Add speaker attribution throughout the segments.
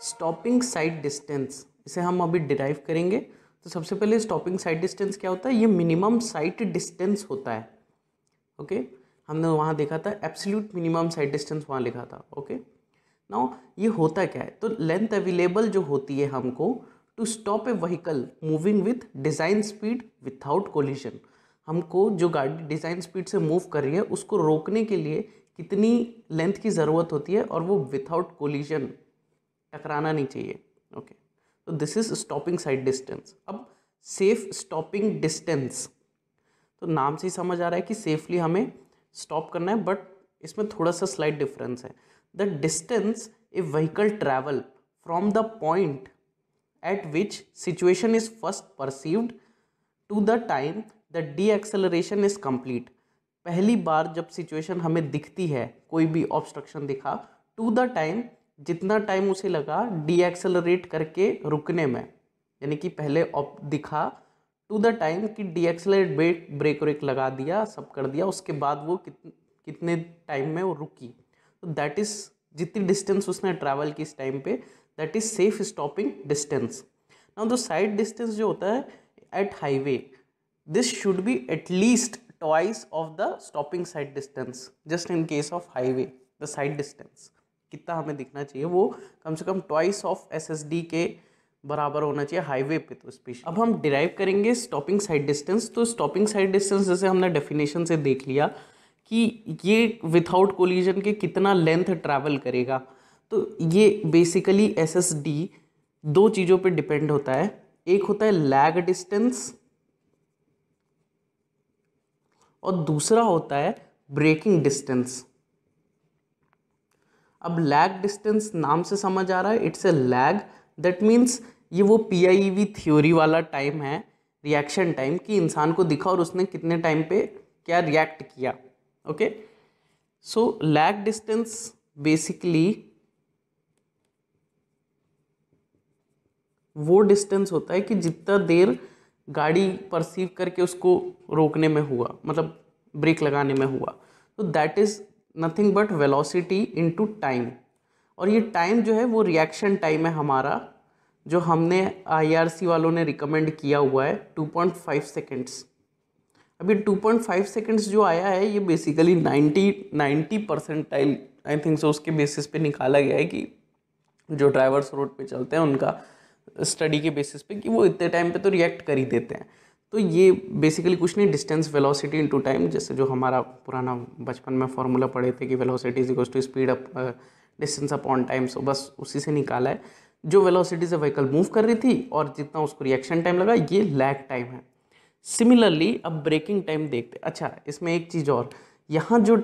Speaker 1: Stopping sight distance, इसे हम अभी डिराइव करेंगे। तो सबसे पहले स्टॉपिंग साइड डिस्टेंस क्या होता है, ये मिनिमम साइट डिस्टेंस होता है। ओके, हमने वहाँ देखा था एब्सोल्यूट मिनिमम साइड डिस्टेंस, वहाँ लिखा था। ओके, नाउ ये होता क्या है, तो लेंथ अवेलेबल जो होती है हमको to stop a vehicle moving with design speed without collision, हमको जो गाड़ी डिज़ाइन स्पीड से मूव कर रही है उसको रोकने के लिए कितनी लेंथ की ज़रूरत होती है, और वो विथआउट कोलिजन, टकराना नहीं चाहिए। ओके, तो this is stopping sight distance. अब सेफ स्टॉपिंग डिस्टेंस, तो नाम से ही समझ आ रहा है कि सेफली हमें स्टॉप करना है, बट इसमें थोड़ा सा स्लाइट डिफरेंस है। The distance a vehicle travel from the point at which situation is first perceived to the time the deceleration is complete, पहली बार जब सिचुएशन हमें दिखती है, कोई भी ऑब्स्ट्रक्शन दिखा, टू द टाइम, जितना टाइम उसे लगा डी एक्सेलरेट करके रुकने में, यानी कि पहले दिखा टू द टाइम कि डी एक्सेलरेट ब्रेक व्रेक लगा दिया, सब कर दिया, उसके बाद वो कितने टाइम में वो रुकी, तो दैट इज जितनी डिस्टेंस उसने ट्रैवल की इस टाइम पे, that is safe stopping distance. Now the sight distance जो होता है at highway, this should be at least twice of the stopping sight distance. Just in case of highway the sight distance कितना हमें दिखना चाहिए, वो कम से कम ट्वाइस ऑफ SSD के बराबर होना चाहिए हाईवे पे। तो स्पेशल अब हम डिराइव करेंगे स्टॉपिंग साइड डिस्टेंस। तो स्टॉपिंग साइड डिस्टेंस जैसे हमने डेफिनेशन से देख लिया कि ये विथआउट कोलिजन के कितना लेंथ ट्रैवल करेगा, तो ये बेसिकली SSD दो चीज़ों पे डिपेंड होता है। एक होता है लैग डिस्टेंस और दूसरा होता है ब्रेकिंग डिस्टेंस। अब लैग डिस्टेंस नाम से समझ आ रहा है, it's a lag, that means ये वो PIV थ्योरी वाला टाइम है, रिएक्शन टाइम, कि इंसान को दिखा और उसने कितने टाइम पे क्या रिएक्ट किया। ओके, सो लैग डिस्टेंस बेसिकली वो डिस्टेंस होता है कि जितना देर गाड़ी परसीव करके उसको रोकने में हुआ, मतलब ब्रेक लगाने में हुआ, तो that is nothing but velocity into time. और ये टाइम जो है वो रिएक्शन टाइम है हमारा, जो हमने IRC वालों ने रिकमेंड किया हुआ है 2.5 सेकेंड्स। अभी 2.5 सेकेंड्स जो आया है ये बेसिकली 90% आई थिंक सो उसके बेसिस पे निकाला गया है, कि जो ड्राइवर्स रोड पे चलते हैं उनका स्टडी के बेसिस पे, कि वो इतने टाइम पे तो रिएक्ट कर ही देते हैं। तो ये बेसिकली कुछ नहीं, डिस्टेंस वेलोसिटी इनटू टाइम, जैसे जो हमारा पुराना बचपन में फॉर्मूला पढ़े थे कि velocity is equals to speed up distance upon time, so बस उसी से निकाला है। जो वेलोसिटी से व्हीकल मूव कर रही थी और जितना उसको रिएक्शन टाइम लगा, ये लैग टाइम है। सिमिलरली अब ब्रेकिंग टाइम देखते। अच्छा, इसमें एक चीज़ और, यहाँ जो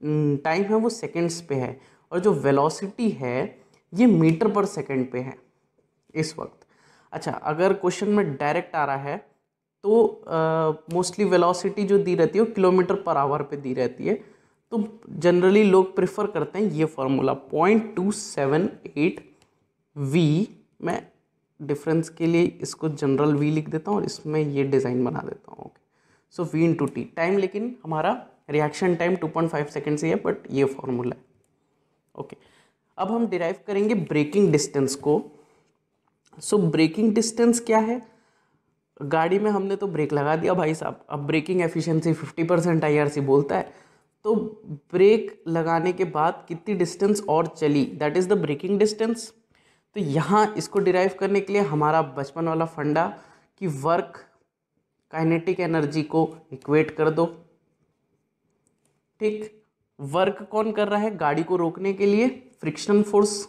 Speaker 1: टाइम है वो सेकेंड्स पे है, और जो वेलोसिटी है ये मीटर पर सेकेंड पे है इस वक्त। अच्छा, अगर क्वेश्चन में डायरेक्ट आ रहा है तो मोस्टली वेलोसिटी जो दी रहती है वो किलोमीटर पर आवर पे दी रहती है, तो जनरली लोग प्रेफर करते हैं ये फार्मूला 0.278 V। मैं डिफरेंस के लिए इसको जनरल V लिख देता हूँ और इसमें ये डिज़ाइन बना देता हूँ। ओके, सो V इंटू टी टाइम, लेकिन हमारा रिएक्शन टाइम 2.5 सेकेंड से है, बट ये फार्मूला है। ओके, अब हम डिराइव करेंगे ब्रेकिंग डिस्टेंस को। सो ब्रेकिंग डिस्टेंस क्या है, गाड़ी में हमने तो ब्रेक लगा दिया भाई साहब, अब ब्रेकिंग एफिशिएंसी 50% IRC बोलता है, तो ब्रेक लगाने के बाद कितनी डिस्टेंस और चली, that is the braking distance. तो यहाँ इसको डिराइव करने के लिए हमारा बचपन वाला फंडा कि वर्क काइनेटिक एनर्जी को इक्वेट कर दो। ठीक, वर्क कौन कर रहा है, गाड़ी को रोकने के लिए फ्रिक्शन फोर्स।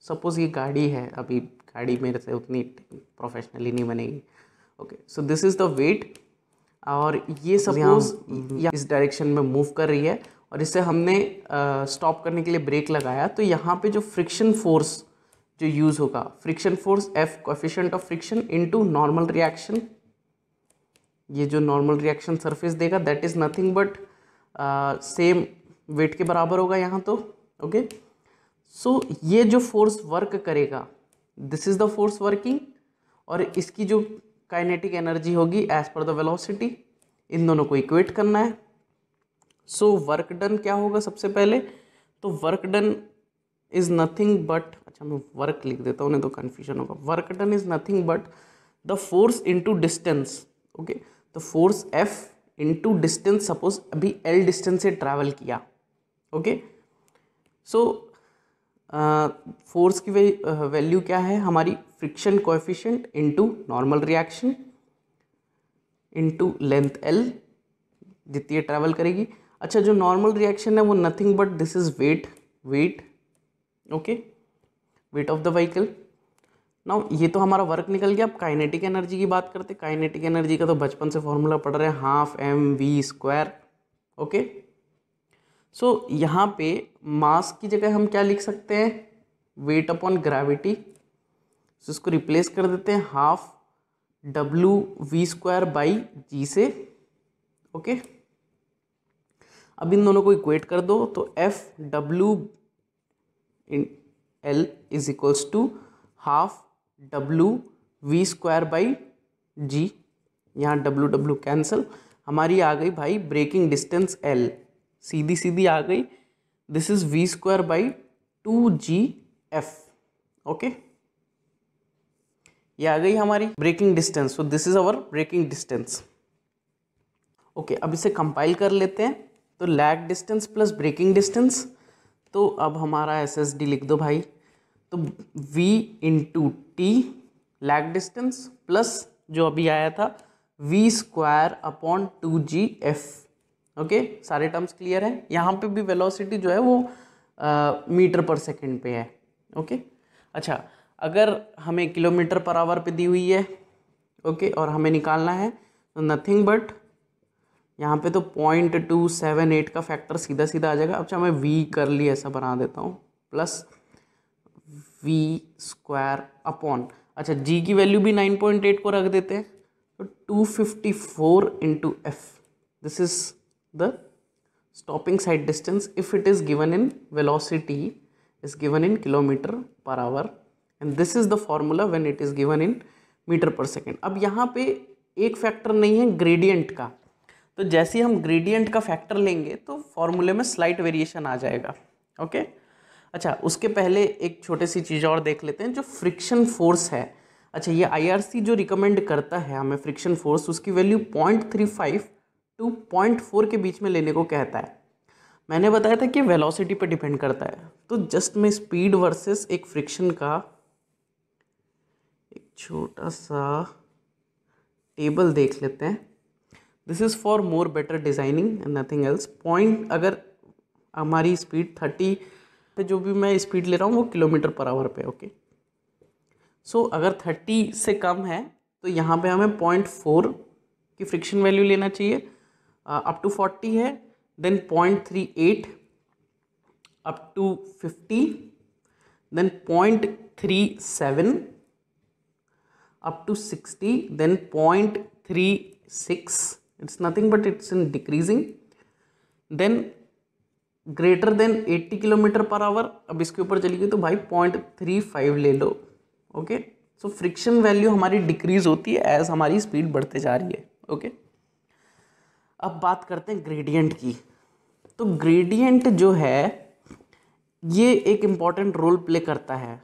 Speaker 1: सपोज ये गाड़ी है, अभी गाड़ी मेरे से उतनी प्रोफेशनली नहीं बनेगी। Okay, so this is the weight, और ये सपोज इस डायरेक्शन में मूव कर रही है, और इसे हमने स्टॉप करने के लिए ब्रेक लगाया, तो यहाँ पे जो फ्रिक्शन फोर्स जो यूज होगा, friction force F coefficient of friction into normal reaction, ये जो नॉर्मल रिएक्शन सरफेस देगा that is nothing but same weight के बराबर होगा यहाँ तो। ओके, सो ये जो फोर्स वर्क करेगा, this is the force working, और इसकी जो काइनेटिक एनर्जी होगी एज पर द वेलोसिटी, इन दोनों को इक्वेट करना है। सो वर्क डन क्या होगा सबसे पहले, तो work done is nothing but, अच्छा मैं वर्क लिख देता हूँ नहीं तो कन्फ्यूजन होगा, work done is nothing but the force into distance, okay, तो force F into distance, suppose अभी L डिस्टेंस से ट्रैवल किया, ओके, सो फोर्स की वैल्यू क्या है हमारी, friction coefficient into normal reaction into length L जितनी ट्रैवल करेगी। अच्छा जो नॉर्मल रिएक्शन है वो nothing but this is weight, okay, weight of the vehicle. Now ये तो हमारा वर्क निकल गया। अब काइनेटिक एनर्जी की बात करते, काइनेटिक एनर्जी का तो बचपन से फॉर्मूला पढ़ रहे हैं, हाफ mv², ओके। सो यहाँ पे मास की जगह हम क्या लिख सकते हैं, वेट अपॉन ग्रेविटी, सो इसको रिप्लेस कर देते हैं हाफ w_v² से, ओके। अब इन दोनों को इक्वेट कर दो तो F_W in L is equals to half w_v²/g, यहाँ w कैंसल, हमारी आ गई भाई ब्रेकिंग डिस्टेंस L, सीधी सीधी आ गई, दिस इज v²/2gf, ओके, ये आ गई हमारी braking distance, so this is our braking distance, okay. अब इसे कंपाइल कर लेते हैं, तो lag distance plus braking distance, तो अब हमारा SSD लिख दो भाई, तो v into T lag distance plus जो अभी आया था v²/2gf, ओके। सारे टर्म्स क्लियर है। यहाँ पे भी वेलोसिटी जो है वो मीटर पर सेकंड पे है, ओके। अच्छा अगर हमें किलोमीटर पर आवर पे दी हुई है, ओके, और हमें निकालना है तो नथिंग बट यहाँ पे तो 0.278 का फैक्टर सीधा सीधा आ जाएगा। अच्छा मैं v कर ली ऐसा बना देता हूँ, प्लस v² अपॉन, अच्छा g की वैल्यू भी 9.8 को रख देते हैं, तो 254 into F, this is the stopping sight distance if it is given in velocity is given in kilometre per hour, and this is the formula when it is given in metre per second. अब यहाँ पे एक factor नहीं है gradient का, तो जैसे ही हम ग्रेडियंट का फैक्टर लेंगे तो फॉर्मूले में स्लाइट वेरिएशन आ जाएगा, ओके। अच्छा उसके पहले एक छोटी सी चीज़ और देख लेते हैं, जो फ्रिक्शन फोर्स है। अच्छा ये IRC जो रिकमेंड करता है हमें फ्रिक्शन फोर्स, उसकी वैल्यू 0.35 टू 0.4 के बीच में लेने को कहता है। मैंने बताया था कि वेलोसिटी पे डिपेंड करता है, तो जस्ट में स्पीड वर्सेस एक फ्रिक्शन का एक छोटा सा टेबल देख लेते हैं। This is for more better designing and nothing else. Point अगर हमारी स्पीड 30 पे, जो भी मैं स्पीड ले रहा हूँ वो किलोमीटर पर आवर पे, ओके। सो अगर 30 से कम है तो यहाँ पे हमें 0.4 की फ्रिक्शन वैल्यू लेना चाहिए, अप टू 40 है then 0.38, up to 50 then 0.37, up to 60 then 0.36, it's nothing but it's in decreasing, then greater than 80 kilometre per our, अब इसके ऊपर चली गई तो भाई 0.35 ले लो, ओके। सो फ्रिक्शन वैल्यू हमारी डिक्रीज होती है एज हमारी स्पीड बढ़ते जा रही है, ओके। अब बात करते हैं ग्रेडियंट की, तो ग्रेडियंट जो है ये एक इम्पॉर्टेंट रोल प्ले करता है।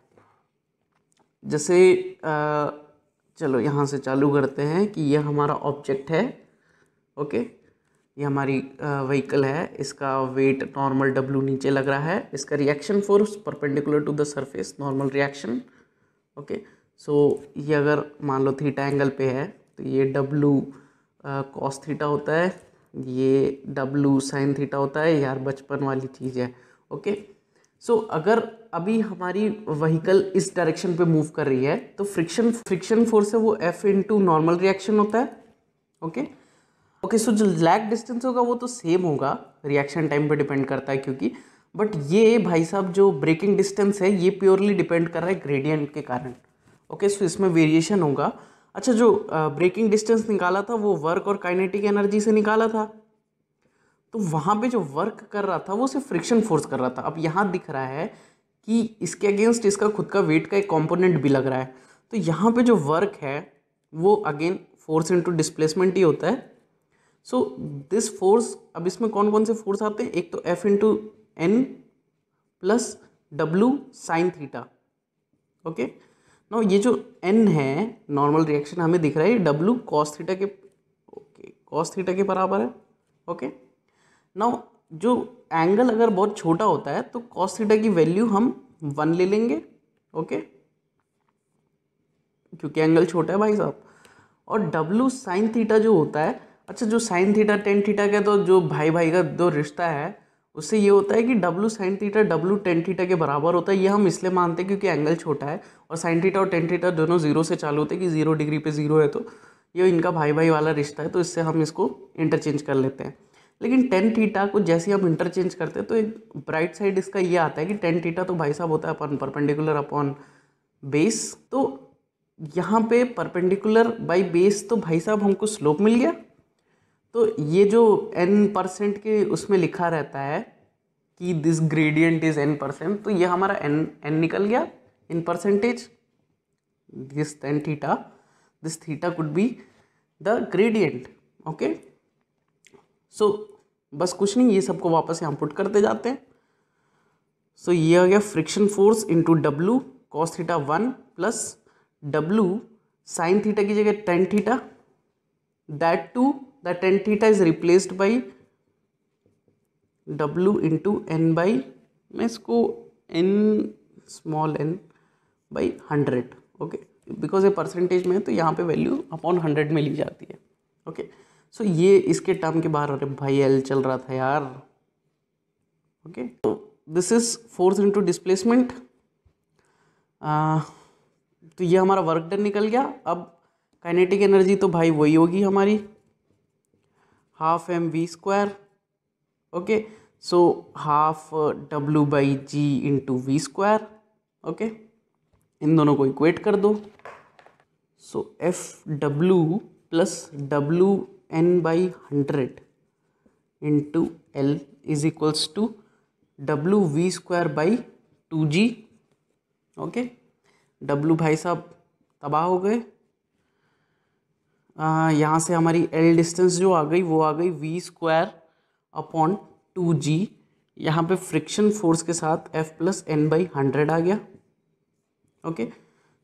Speaker 1: जैसे चलो यहाँ से चालू करते हैं कि ये हमारा ऑब्जेक्ट है, ओके, ये हमारी व्हीकल है, इसका वेट नॉर्मल W नीचे लग रहा है, इसका reaction force perpendicular to the surface normal reaction, okay. So ये अगर मान लो थीटा एंगल पे है तो ये W कॉस थीटा होता है, ये W साइन थीटा होता है, यार बचपन वाली चीज़ है, ओके। सो अगर अभी हमारी व्हीकल इस डायरेक्शन पे मूव कर रही है तो फ्रिक्शन फोर्स है वो F इंटू नॉर्मल रिएक्शन होता है, ओके। ओके सो जो लैग डिस्टेंस होगा वो तो सेम होगा, रिएक्शन टाइम पे डिपेंड करता है क्योंकि, बट ये भाई साहब जो ब्रेकिंग डिस्टेंस है ये प्योरली डिपेंड कर रहा है ग्रेडियंट के कारण, ओके। सो इसमें वेरिएशन होगा। अच्छा जो ब्रेकिंग डिस्टेंस निकाला था वो वर्क और काइनेटिक एनर्जी से निकाला था, तो वहाँ पे जो वर्क कर रहा था वो सिर्फ फ्रिक्शन फोर्स कर रहा था। अब यहाँ दिख रहा है कि इसके अगेंस्ट इसका खुद का वेट का एक कंपोनेंट भी लग रहा है, तो यहाँ पे जो वर्क है वो अगेन फोर्स इनटू डिस्प्लेसमेंट ही होता है। सो दिस फोर्स, अब इसमें कौन कौन से फोर्स आते हैं, एक तो F into N plus W sine theta. Okay, now ये जो n है नॉर्मल रिएक्शन हमें दिख रहा है, W कॉस थीटा के कॉस थीटा के बराबर है। ओके, नाउ जो एंगल अगर बहुत छोटा होता है तो कॉस थीटा की वैल्यू हम 1 ले लेंगे। ओके, क्योंकि एंगल छोटा है भाई साहब। और W साइन थीटा जो होता है, अच्छा जो साइन थीटा टेन थीटा का तो जो भाई भाई का जो रिश्ता है उससे ये होता है कि W sine theta W tan theta के बराबर होता है। ये हम इसलिए मानते हैं क्योंकि एंगल छोटा है और साइन थीटा और टेन थीटा दोनों जीरो से चालू होते हैं कि 0 डिग्री पे 0 है, तो ये इनका भाई भाई वाला रिश्ता है, तो इससे हम इसको इंटरचेंज कर लेते हैं। लेकिन टेन थीटा को जैसे हम इंटरचेंज करते हैं तो एक ब्राइट साइड इसका ये आता है कि टेन थीटा तो भाई साहब होता है अपन परपेंडिकुलर अपॉन बेस, तो यहाँ पे परपेंडिकुलर बाई बेस, तो भाई साहब हमको स्लोप मिल गया। तो ये जो n% के उसमें लिखा रहता है कि दिस ग्रेडियंट इज n%, तो ये हमारा n निकल गया in percentage. This tan theta, this theta could be the gradient. Okay, so बस कुछ नहीं, ये सबको वापस यहाँ पुट करते जाते हैं। सो ये आ गया friction force into W cos theta 1 plus W sine theta की जगह tan theta, that to the tan theta is replaced by W into n by, मैं इसको n small n by 100। Okay, because ये परसेंटेज में है तो यहाँ पे वैल्यू अपॉन 100 में ली जाती है। ओके, सो ये इसके टर्म के बाहर, अरे भाई L चल रहा था यार। ओके, तो this is force into displacement. तो ये हमारा वर्क डन निकल गया। अब काइनेटिक एनर्जी तो भाई वही होगी हमारी, half mv²। Okay, so half W by G into v²। Okay, इन दोनों को इक्वेट कर दो। So FW plus WN by 100 into L is equals to WV² by 2G। Okay, W भाई साहब तबाह हो गए। यहाँ से हमारी L डिस्टेंस जो आ गई वो आ गई V² अपॉन 2G। यहाँ पे फ्रिक्शन फोर्स के साथ F प्लस N बाई 100 आ गया। ओके,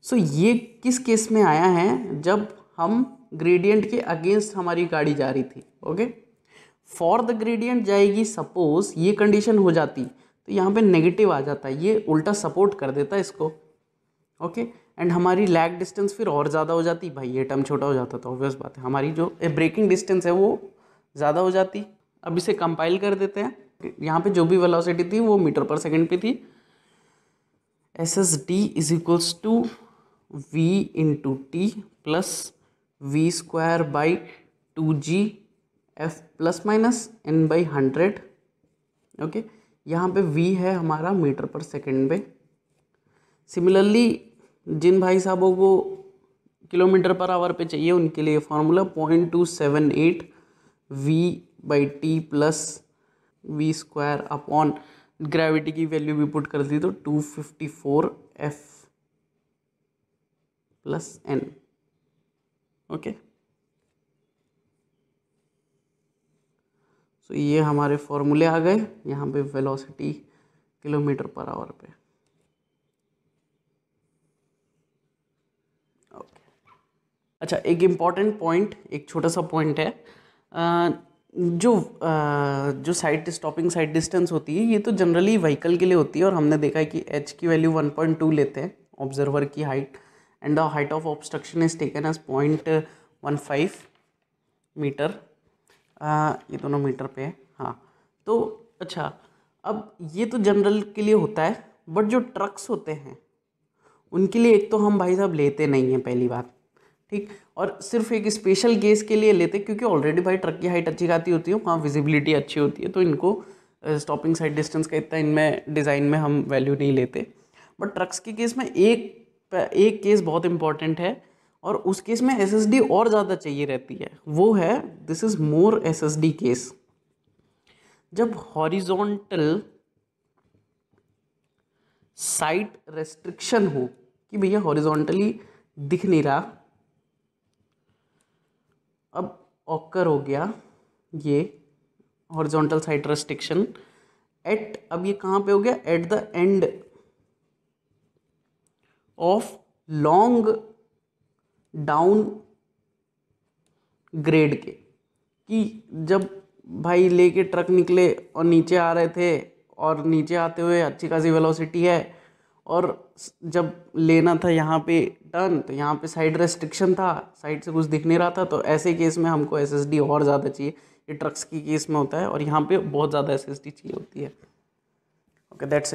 Speaker 1: सो ये किस केस में आया है, जब हम ग्रेडियंट के अगेंस्ट हमारी गाड़ी जा रही थी। ओके, फॉर द ग्रेडियंट जाएगी, सपोज ये कंडीशन हो जाती तो यहाँ पे नेगेटिव आ जाता है, ये उल्टा सपोर्ट कर देता है इसको। ओके, एंड हमारी लैग डिस्टेंस फिर और ज़्यादा हो जाती, भाई ये टर्म छोटा हो जाता, तो ऑब्वियस बात है हमारी जो ब्रेकिंग डिस्टेंस है वो ज़्यादा हो जाती। अब इसे कंपाइल कर देते हैं। यहाँ पे जो भी वेलोसिटी थी वो मीटर पर सेकंड पे थी। SSD is equals to V into T plus V² by 2G F plus minus N by 100। Okay, यहाँ पे V है हमारा मीटर पर सेकंड में। सिमिलरली जिन भाई साहबों को किलोमीटर पर आवर पे चाहिए उनके लिए formula 0.278 V by T plus V² upon gravity की वैल्यू भी पुट कर दी तो 254 F plus N। Okay, so ये हमारे फॉर्मूले आ गए यहाँ पे वेलोसिटी किलोमीटर पर आवर पे। ओके, अच्छा एक इम्पॉर्टेंट पॉइंट, एक छोटा सा पॉइंट है, जो साइड स्टॉपिंग साइड डिस्टेंस होती है ये तो जनरली व्हीकल के लिए होती है, और हमने देखा है कि h की वैल्यू 1.2 लेते हैं ऑब्जर्वर की height, and the height of obstruction is taken as 0.15 metre. ये दोनों मीटर पे है, हाँ। तो अच्छा, अब ये तो जनरल के लिए होता है, बट जो ट्रक्स होते हैं उनके लिए एक तो हम भाई साहब लेते नहीं हैं पहली बात, ठीक, और सिर्फ एक स्पेशल केस के लिए लेते क्योंकि ऑलरेडी भाई ट्रक की हाइट अच्छी खाती होती है, वहाँ विजिबिलिटी अच्छी होती है, तो इनको स्टॉपिंग साइड डिस्टेंस का इतना इनमें डिज़ाइन में हम वैल्यू नहीं लेते। बट ट्रक्स के केस में एक केस बहुत इंपॉर्टेंट है, और उस केस में SSD और ज़्यादा चाहिए रहती है, वो है this is more SSD case. जब हॉरिजॉन्टल साइट रेस्ट्रिक्शन हो कि भैया हॉरिजॉन्टली दिख नहीं रहा, अब ऑकर हो गया ये हॉरिजॉन्टल साइट रेस्ट्रिक्शन एट, अब ये कहाँ पे हो गया, at the end of long down grade के, कि जब भाई लेके ट्रक निकले और नीचे आ रहे थे और नीचे आते हुए अच्छी खासी वेलोसिटी है, और जब लेना था यहाँ पे टर्न तो यहाँ पे साइड रेस्ट्रिक्शन था, साइड से कुछ दिख नहीं रहा था, तो ऐसे केस में हमको एसएसडी और ज़्यादा चाहिए। ये ट्रक्स की केस में होता है और यहाँ पे बहुत ज़्यादा एसएसडी चाहिए होती है। Okay, that's it.